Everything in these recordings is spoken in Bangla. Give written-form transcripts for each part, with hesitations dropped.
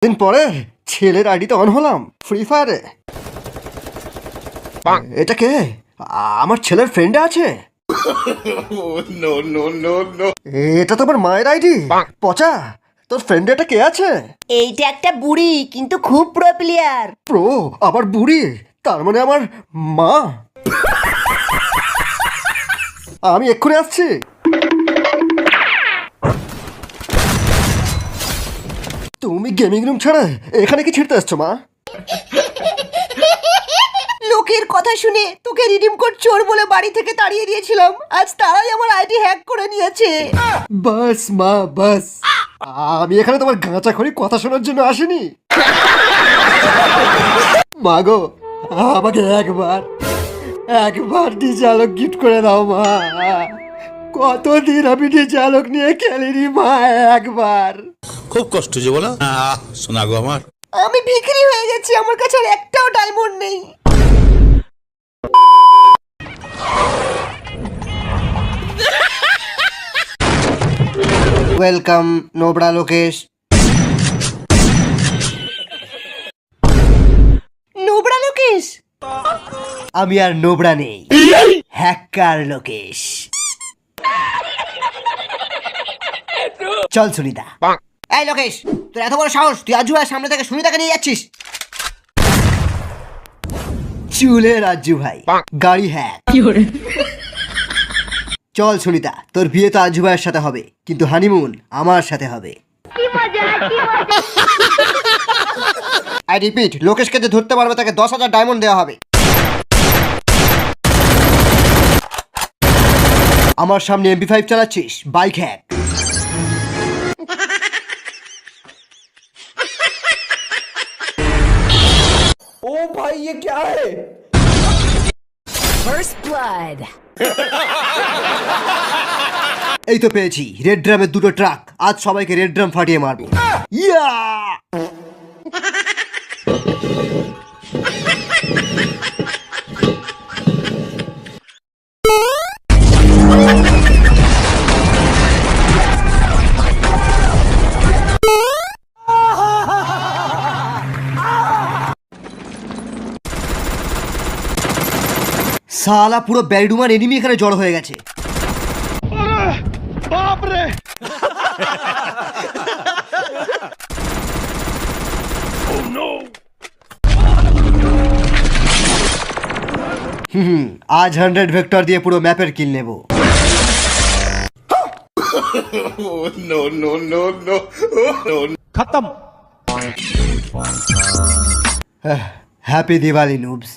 দিন পরে ছেলের আইডিতে অন হলাম ফ্রি ফায়ারে। এটা কে? আমার ছেলের ফ্রেন্ডে আছে। এটা তো আমার মায়ের আইডি। পচা, তোর ফ্রেন্ডে এটা কে আছে? এইটা একটা বুড়ি কিন্তু খুব প্রো প্লেয়ার। প্রো? আবার বুড়ি? তার মানে আমার মা। আমি এক্ষুনি আসছি। তুমি গেমিং রুম ছাড়া এখানে কি ছিড়তে আসছো মা? লোকের কথা শুনে তোকে রিডিম কোড চোর বলে বাড়ি থেকে তাড়িয়ে দিয়েছিলাম, আজ তারাই আমার আইডি হ্যাক করে নিয়েছে। বাস মা বাস, আমি এখানে তোমার গাঁচাখড়ি কথা শোনার জন্য আসিনি। মাগো, আমাকে একবার ডিজে আলোক গিফট করে দাও মা। কতদিন আমি ডিজে আলোক নিয়ে খেলিনি মা, একবার। খুব কষ্ট যে বলো শোনা গো আমার। আমি ভিখারি হয়ে গেছি, আমার কাছে আর একটাও ডায়মন্ড নেই। ওয়েলকাম নোবড়া লোকেশ। নোবড়া লোকেশ? আমি আর নোবড়া নেই, হ্যাকার লোকেশ। চল সুনিতা। এই লোকেশ, তোর এত বড় সাহস, তুই আজু ভাইয়ের সামনে থেকে সুনিতাকে নিয়ে যাচ্ছিস? চুলে রাজু ভাই, গাড়ি হ্যাক। চল সুনিতা, তোর বিয়ে তো আজু ভাইয়ের সাথে হবে, কিন্তু হানিমুন আমার সাথে হবে। আই রিপিট, লোকেশকে যে ধরতে পারবে তাকে 10,000 ডায়মন্ড দেওয়া হবে। আমার সামনে MP5 চালাচ্ছিস, বাইক হ্যাক। ओ भाई ये क्या है? First blood. এই তো পেয়েছি রেড ড্রামের 2টো ট্রাক। আজ সবাইকে রেড ড্রাম ফাটিয়ে মারবো। ইয়া! সালা পুরো ব্যারিডুমান এনিমি এখানে জড়ো হয়ে গেছে। আজ 100 ভেক্টর দিয়ে পুরো ম্যাপের কিল নেব। खत्म। হ্যাপি দিওয়ালি নুবস।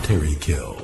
Terry kill.